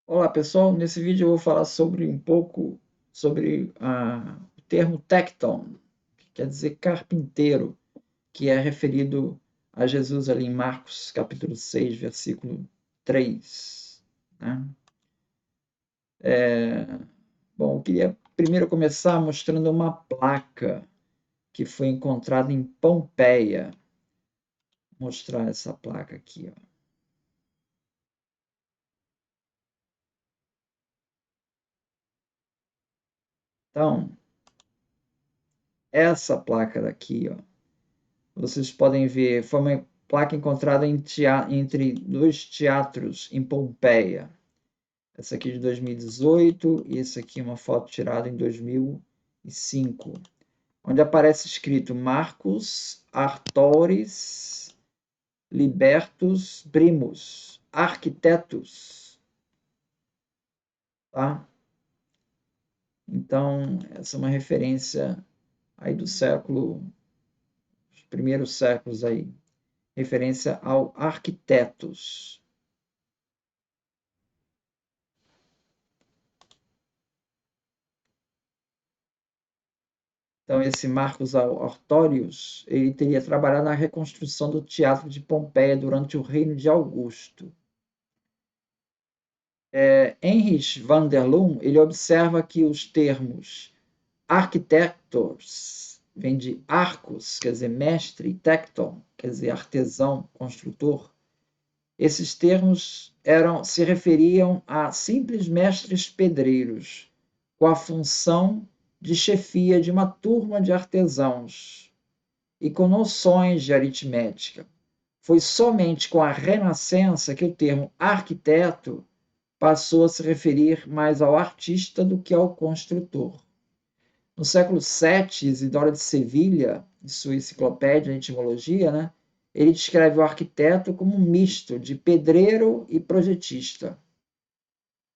Olá pessoal, nesse vídeo eu vou falar um pouco sobre o termo tecton, que quer dizer carpinteiro, que é referido a Jesus ali em Marcos capítulo 6, versículo 3. Né? Bom, eu queria primeiro começar mostrando uma placa que foi encontrada em Pompeia. Vou mostrar essa placa aqui. Ó. Então, essa placa daqui, ó, vocês podem ver, foi uma placa encontrada entre dois teatros em Pompeia. Essa aqui de 2018 e essa aqui é uma foto tirada em 2005, onde aparece escrito Marcus Artores Libertus Primus Arquitetus. Tá? Então, essa é uma referência aí do século, os primeiros séculos aí, referência ao arquitetos. Então, esse Marcos Artorius, ele teria trabalhado na reconstrução do Teatro de Pompeia durante o reino de Augusto. Heinrich van der Loon, ele observa que os termos architectors, vem de arcos, quer dizer mestre, e tecton, quer dizer artesão, construtor. Esses termos se referiam a simples mestres pedreiros, com a função de chefia de uma turma de artesãos e com noções de aritmética. Foi somente com a Renascença que o termo arquiteto passou a se referir mais ao artista do que ao construtor. No século VII, Isidoro de Sevilha, em sua enciclopédia de etimologia, né, ele descreve o arquiteto como um misto de pedreiro e projetista,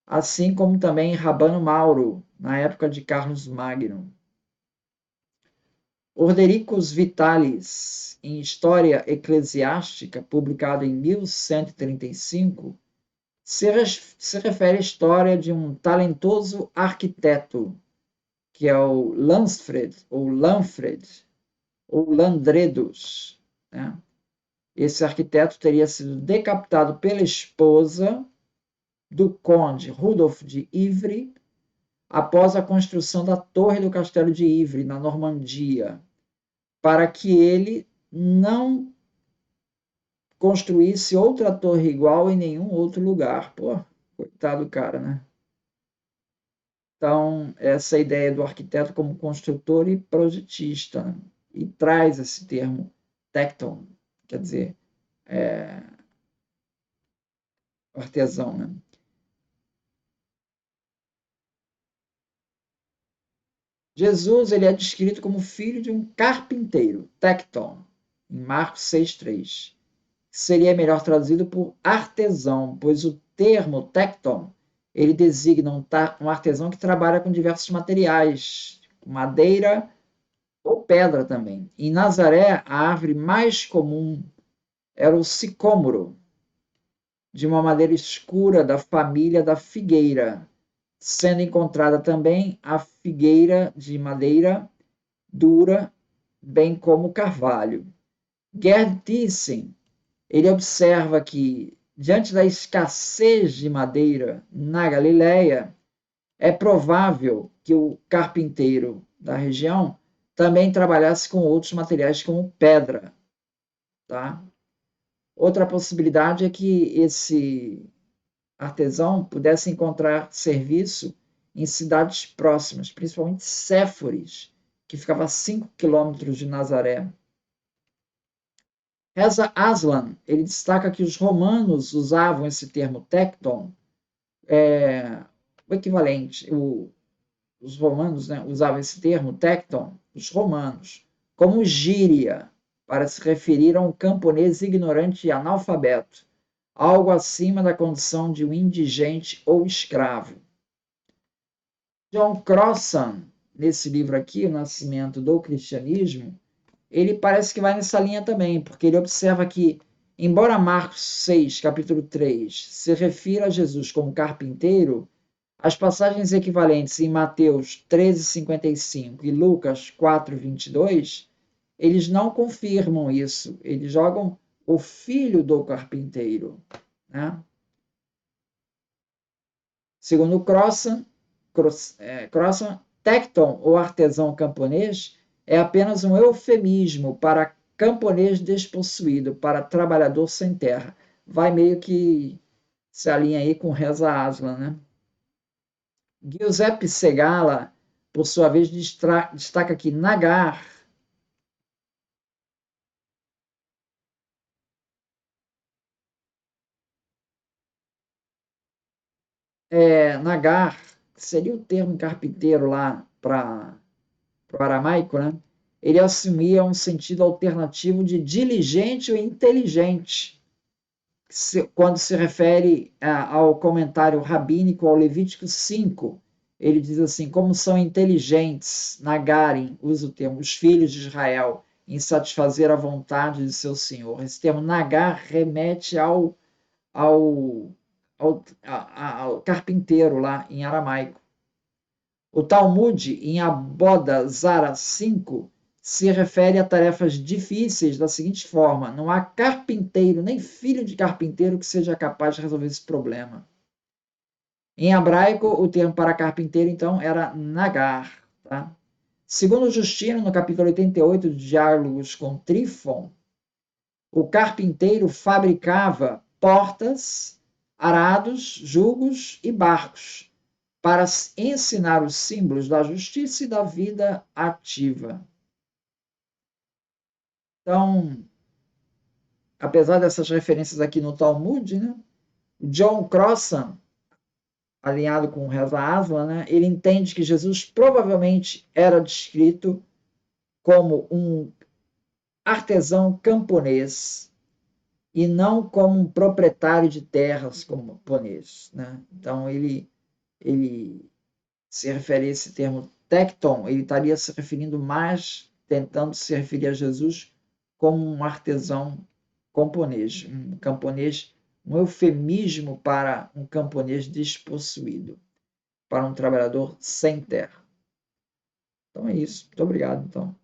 assim como também Rabano Mauro, na época de Carlos Magno. Ordericus Vitalis, em História Eclesiástica, publicado em 1135, se refere à história de um talentoso arquiteto, que é o Lanfred, ou Landredus. Né? Esse arquiteto teria sido decapitado pela esposa do conde Rudolf de Ivry após a construção da torre do castelo de Ivry, na Normandia, para que ele não construísse outra torre igual em nenhum outro lugar. Pô, coitado do cara, né? Então, essa ideia do arquiteto como construtor e projetista, né? E traz esse termo tecton, quer dizer, artesão, né? Jesus ele é descrito como filho de um carpinteiro, tecton, em Marcos 6,3. Seria melhor traduzido por artesão, pois o termo tecton ele designa um artesão que trabalha com diversos materiais, madeira ou pedra também. Em Nazaré, a árvore mais comum era o sicômoro, de uma madeira escura da família da figueira, sendo encontrada também a figueira de madeira dura, bem como o carvalho. Gerd Thiessen, ele observa que, diante da escassez de madeira na Galileia, é provável que o carpinteiro da região também trabalhasse com outros materiais como pedra. Tá? Outra possibilidade é que esse artesão pudesse encontrar serviço em cidades próximas, principalmente Séforis, que ficava a 5 quilômetros de Nazaré. Reza Aslan, ele destaca que os romanos usavam esse termo tecton, o equivalente, os romanos, né, usavam esse termo tecton, os romanos, como gíria, para se referir a um camponês ignorante e analfabeto, algo acima da condição de um indigente ou escravo. John Crossan, nesse livro aqui, O Nascimento do Cristianismo, ele parece que vai nessa linha também, porque ele observa que Embora Marcos 6, capítulo 3, se refira a Jesus como carpinteiro, as passagens equivalentes em Mateus 13:55 e Lucas 4:22, eles não confirmam isso. Eles jogam o filho do carpinteiro, né? Segundo Crossan, tecton ou artesão camponês é apenas um eufemismo para camponês despossuído, para trabalhador sem terra. Vai meio que se alinha aí com Reza Aslan, né? Giuseppe Segala, por sua vez, destaca que Nagar Nagar seria o termo carpinteiro lá para o aramaico, né? Ele assumia um sentido alternativo de diligente ou inteligente, quando se refere ao comentário rabínico ao Levítico 5. Ele diz assim: como são inteligentes, Nagarim, usa o termo, os filhos de Israel, em satisfazer a vontade de seu Senhor. Esse termo Nagar remete ao, ao carpinteiro lá em aramaico. O Talmud, em Aboda Zara 5, se refere a tarefas difíceis da seguinte forma: não há carpinteiro, nem filho de carpinteiro que seja capaz de resolver esse problema. Em hebraico, o termo para carpinteiro, então, era nagar. Tá? Segundo Justino, no capítulo 88 de Diálogos com Trífon, o carpinteiro fabricava portas, arados, jugos e barcos para ensinar os símbolos da justiça e da vida ativa. Então, apesar dessas referências aqui no Talmud, né, John Crossan, alinhado com Reza Aslan, né, ele entende que Jesus provavelmente era descrito como um artesão camponês e não como um proprietário de terras camponês. Né? Então, ele se refere a esse termo tecton, ele estaria se referindo mais, tentando se referir a Jesus como um artesão camponês, um eufemismo para um camponês despossuído, para um trabalhador sem terra. Então é isso. Muito obrigado, então.